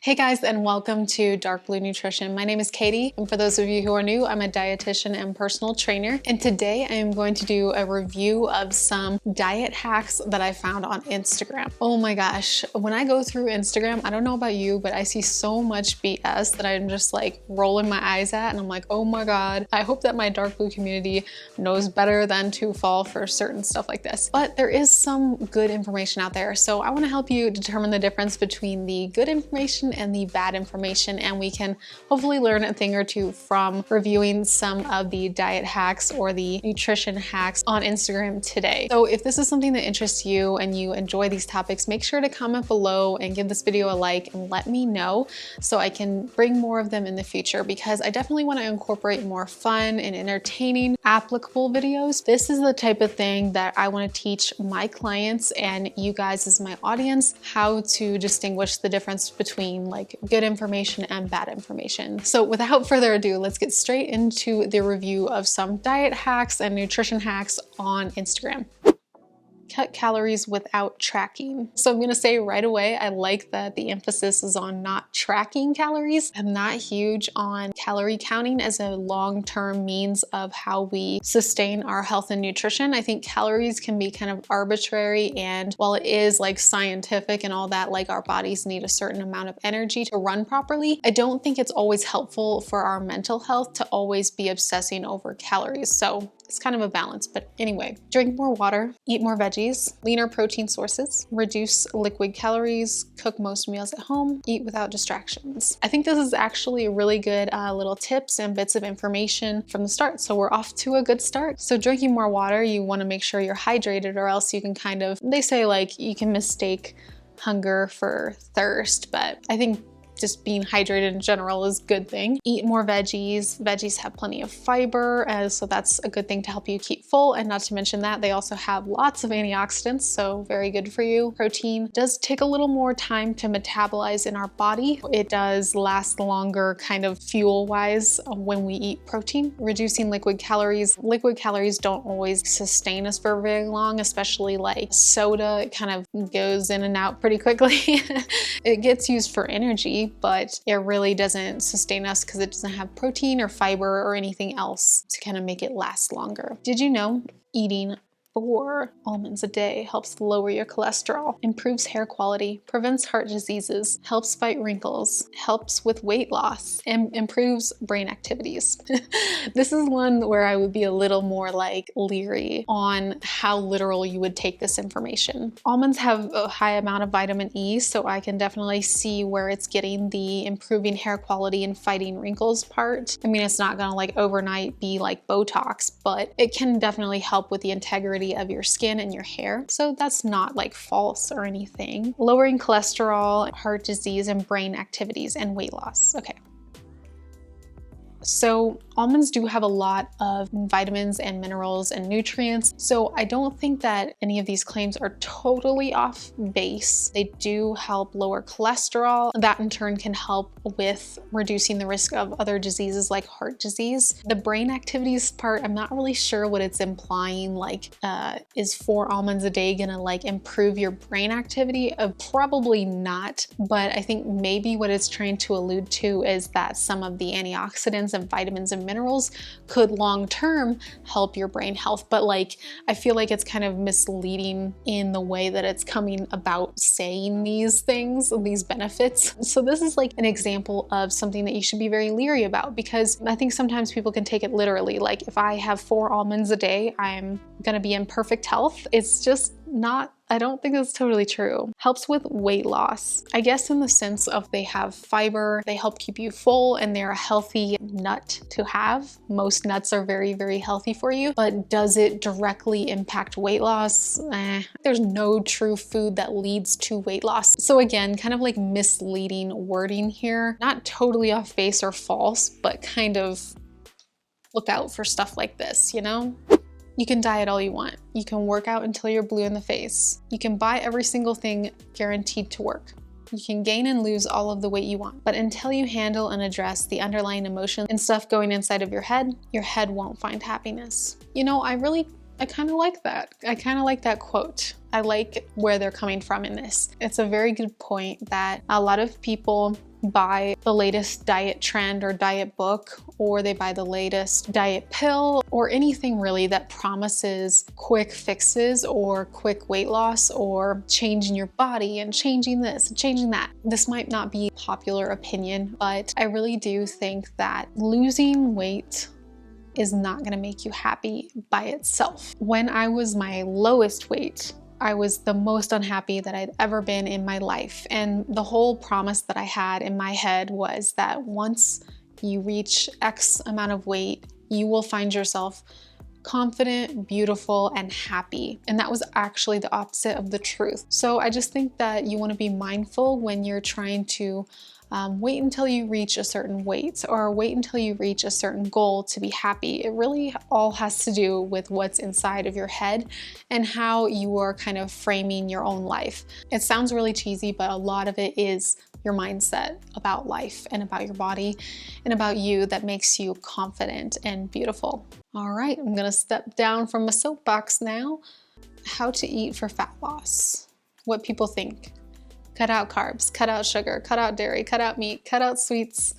Hey guys, and welcome to Dark Blue Nutrition. My name is Katie, and for those of you who are new, I'm a dietitian and personal trainer. And today I am going to do a review of some diet hacks that I found on Instagram. Oh my gosh, when I go through Instagram, I don't know about you, but I see so much BS that I'm just like rolling my eyes at, and I'm like, oh my God, I hope that my Dark Blue community knows better than to fall for certain stuff like this. But there is some good information out there, so I want to help you determine the difference between the good information and the bad information, and we can hopefully learn a thing or two from reviewing some of the diet hacks or the nutrition hacks on Instagram today. So if this is something that interests you and you enjoy these topics, make sure to comment below and give this video a like and let me know so I can bring more of them in the future, because I definitely want to incorporate more fun and entertaining, applicable videos. This is the type of thing that I want to teach my clients and you guys as my audience, how to distinguish the difference between like good information and bad information. So without further ado, let's get straight into the review of some diet hacks and nutrition hacks on Instagram. Cut calories without tracking. So I'm gonna say right away, I like that the emphasis is on not tracking calories. I'm not huge on calorie counting as a long-term means of how we sustain our health and nutrition. I think calories can be kind of arbitrary, and while it is like scientific and all that, like our bodies need a certain amount of energy to run properly, I don't think it's always helpful for our mental health to always be obsessing over calories. So it's kind of a balance, but anyway, drink more water, eat more veggies, leaner protein sources, reduce liquid calories, cook most meals at home, eat without distractions. I think this is actually a really good little tips and bits of information from the start. So we're off to a good start. So drinking more water, you want to make sure you're hydrated, or else you can kind of, they say like you can mistake hunger for thirst, but I think just being hydrated in general is a good thing. Eat more veggies. Veggies have plenty of fiber, so that's a good thing to help you keep full. And not to mention that they also have lots of antioxidants, so very good for you. Protein does take a little more time to metabolize in our body. It does last longer kind of fuel-wise when we eat protein. Reducing liquid calories. Liquid calories don't always sustain us for very long, especially like soda. It kind of goes in and out pretty quickly. It gets used for energy, but it really doesn't sustain us because it doesn't have protein or fiber or anything else to kind of make it last longer. Did you know eating 4 almonds a day helps lower your cholesterol, improves hair quality, prevents heart diseases, helps fight wrinkles, helps with weight loss, and improves brain activities? This is one where I would be a little more like leery on how literal you would take this information. Almonds have a high amount of vitamin E, so I can definitely see where it's getting the improving hair quality and fighting wrinkles part. I mean, it's not gonna like overnight be like Botox, but it can definitely help with the integrity of your skin and your hair. So that's not like false or anything. Lowering cholesterol, heart disease, and brain activities, and weight loss. Okay. So almonds do have a lot of vitamins and minerals and nutrients, so I don't think that any of these claims are totally off base. They do help lower cholesterol. That in turn can help with reducing the risk of other diseases like heart disease. The brain activities part, I'm not really sure what it's implying, like is 4 almonds a day gonna like improve your brain activity? Probably not, but I think maybe what it's trying to allude to is that some of the antioxidants and vitamins and minerals could long-term help your brain health. But like, I feel like it's kind of misleading in the way that it's coming about saying these things, these benefits. So this is like an example of something that you should be very leery about, because I think sometimes people can take it literally. Like if I have 4 almonds a day, I'm gonna be in perfect health. It's just not, I don't think that's totally true. Helps with weight loss. I guess in the sense of they have fiber, they help keep you full, and they're a healthy nut to have. Most nuts are very, very healthy for you, but does it directly impact weight loss? There's no true food that leads to weight loss. So again, kind of like misleading wording here. Not totally off base or false, but kind of look out for stuff like this, you know? You can diet all you want. You can work out until you're blue in the face. You can buy every single thing guaranteed to work. You can gain and lose all of the weight you want. But until you handle and address the underlying emotion and stuff going inside of your head won't find happiness. You know, I kind of like that. I kind of like that quote. I like where they're coming from in this. It's a very good point that a lot of people buy the latest diet trend or diet book, or they buy the latest diet pill, or anything really that promises quick fixes or quick weight loss or changing your body and changing this and changing that. This might not be popular opinion, but I really do think that losing weight is not gonna make you happy by itself. When I was my lowest weight, I was the most unhappy that I'd ever been in my life. And the whole promise that I had in my head was that once you reach X amount of weight, you will find yourself confident, beautiful, and happy. And that was actually the opposite of the truth. So I just think that you want to be mindful when you're trying to wait until you reach a certain weight or wait until you reach a certain goal to be happy. It really all has to do with what's inside of your head and how you are kind of framing your own life. It sounds really cheesy, but a lot of it is your mindset about life and about your body and about you that makes you confident and beautiful. All right, I'm gonna step down from my soapbox now. How to eat for fat loss. What people think. Cut out carbs, cut out sugar, cut out dairy, cut out meat, cut out sweets,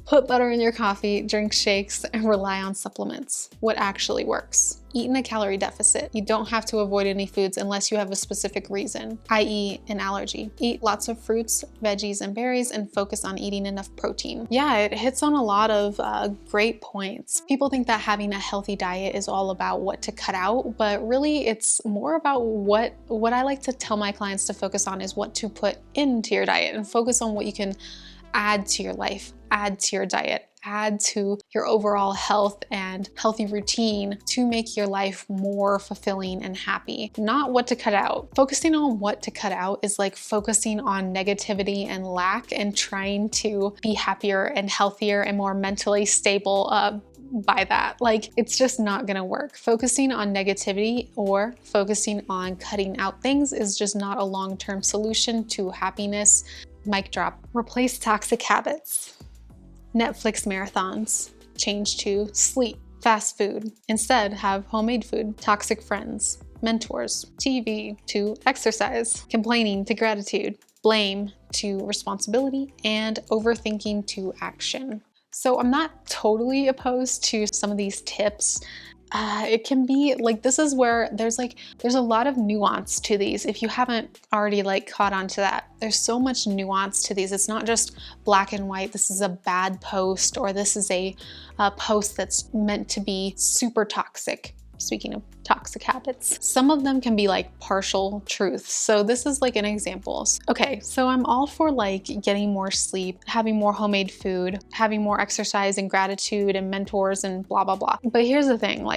put butter in your coffee, drink shakes, and rely on supplements. What actually works? Eat in a calorie deficit. You don't have to avoid any foods unless you have a specific reason, i.e. an allergy. Eat lots of fruits, veggies, and berries, and focus on eating enough protein. Yeah, it hits on a lot of great points. People think that having a healthy diet is all about what to cut out, but really it's more about what I like to tell my clients to focus on is what to put into your diet and focus on what you can add to your life, add to your diet, add to your overall health and healthy routine to make your life more fulfilling and happy. Not what to cut out. Focusing on what to cut out is like focusing on negativity and lack and trying to be happier and healthier and more mentally stable by that. Like, it's just not gonna work. Focusing on negativity or focusing on cutting out things is just not a long-term solution to happiness. Mic drop. Replace toxic habits. Netflix marathons. Change to sleep. Fast food. Instead, have homemade food. Toxic friends. Mentors. TV to exercise. Complaining to gratitude. Blame to responsibility. And overthinking to action. So I'm not totally opposed to some of these tips. It can be like, this is where there's a lot of nuance to these. If you haven't already caught on to that, there's so much nuance to these. It's not just black and white. This is a bad post, or this is a post that's meant to be super toxic. Speaking of toxic habits, some of them can be partial truths. So this is an example. Okay, so I'm all for getting more sleep, having more homemade food, having more exercise and gratitude and mentors and blah, blah, blah. But here's the thing,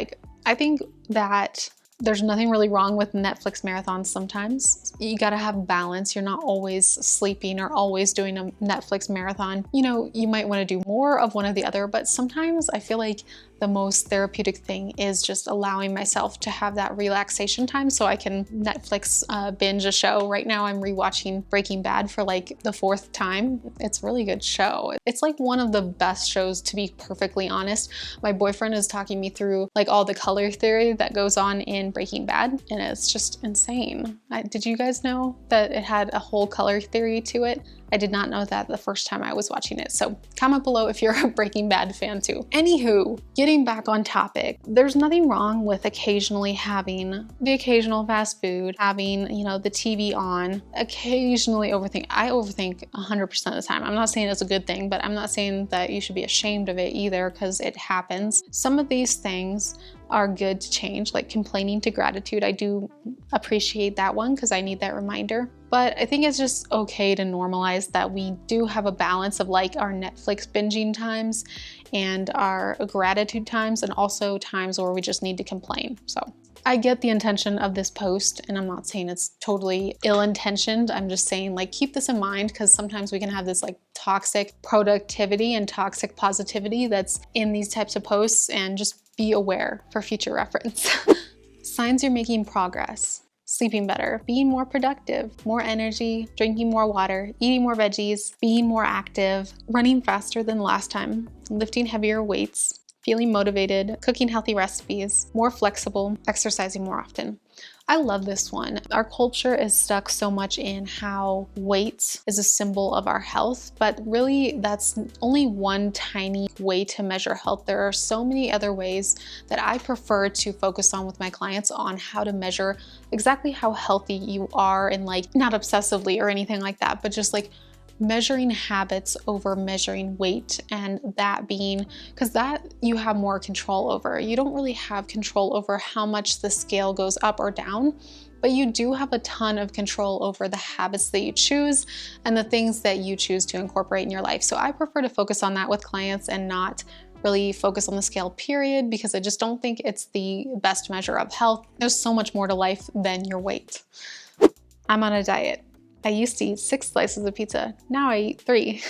I think that there's nothing really wrong with Netflix marathons sometimes. You gotta have balance. You're not always sleeping or always doing a Netflix marathon. You know, you might wanna do more of one or the other, but sometimes I feel like the most therapeutic thing is just allowing myself to have that relaxation time so I can Netflix binge a show. Right now I'm rewatching Breaking Bad for the fourth time. It's a really good show. It's one of the best shows, to be perfectly honest. My boyfriend is talking me through all the color theory that goes on in Breaking Bad, and it's just insane. Did you guys know that it had a whole color theory to it? I did not know that the first time I was watching it. So comment below if you're a Breaking Bad fan too. Anywho, getting back on topic, there's nothing wrong with occasionally having the occasional fast food, having, the TV on, occasionally overthink. I overthink 100% of the time. I'm not saying it's a good thing, but I'm not saying that you should be ashamed of it either, because it happens. Some of these things are good to change, like complaining to gratitude. I do appreciate that one because I need that reminder. But I think it's just okay to normalize that we do have a balance of our Netflix binging times and our gratitude times, and also times where we just need to complain. So I get the intention of this post, and I'm not saying it's totally ill-intentioned. I'm just saying keep this in mind, because sometimes we can have this toxic productivity and toxic positivity that's in these types of posts, and just be aware for future reference. Signs you're making progress. Sleeping better, being more productive, more energy, drinking more water, eating more veggies, being more active, running faster than last time, lifting heavier weights, feeling motivated, cooking healthy recipes, more flexible, exercising more often. I love this one. Our culture is stuck so much in how weight is a symbol of our health, but really that's only one tiny way to measure health. There are so many other ways that I prefer to focus on with my clients on how to measure exactly how healthy you are, and like not obsessively or anything like that, but just like measuring habits over measuring weight, and that being because that you have more control over. You don't really have control over how much the scale goes up or down, but you do have a ton of control over the habits that you choose and the things that you choose to incorporate in your life. So I prefer to focus on that with clients and not really focus on the scale, period, because I just don't think it's the best measure of health. There's so much more to life than your weight. I'm on a diet. I used to eat 6 slices of pizza. Now I eat 3.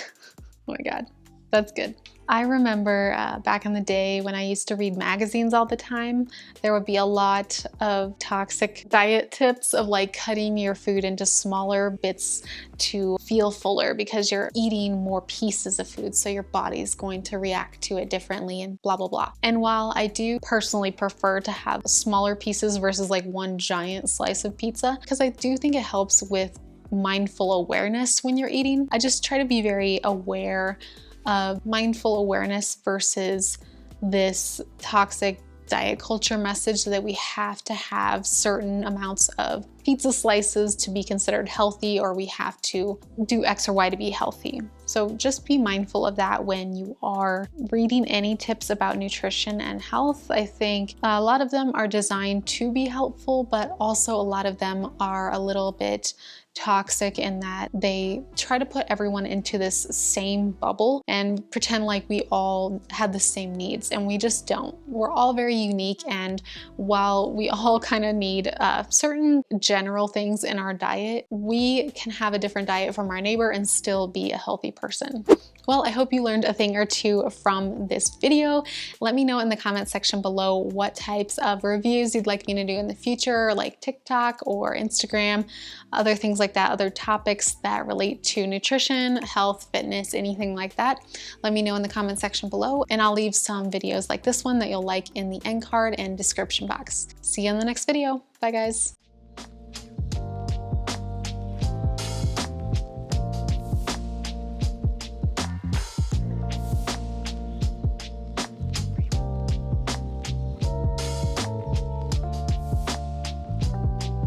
Oh my God, that's good. I remember back in the day when I used to read magazines all the time, there would be a lot of toxic diet tips of like cutting your food into smaller bits to feel fuller because you're eating more pieces of food, so your body's going to react to it differently and blah, blah, blah. And while I do personally prefer to have smaller pieces versus like one giant slice of pizza, because I do think it helps with mindful awareness when you're eating, I just try to be very aware of mindful awareness versus this toxic diet culture message that we have to have certain amounts of pizza slices to be considered healthy, or we have to do X or Y to be healthy. So just be mindful of that when you are reading any tips about nutrition and health. I think a lot of them are designed to be helpful, but also a lot of them are a little bit toxic in that they try to put everyone into this same bubble and pretend like we all had the same needs, and we just don't. We're all very unique, and while we all kind of need certain general things in our diet, we can have a different diet from our neighbor and still be a healthy person. Well, I hope you learned a thing or two from this video. Let me know in the comment section below what types of reviews you'd like me to do in the future, like TikTok or Instagram, other things like that, other topics that relate to nutrition, health, fitness, anything like that. Let me know in the comment section below, and I'll leave some videos like this one that you'll like in the end card and description box. See you in the next video. Bye guys.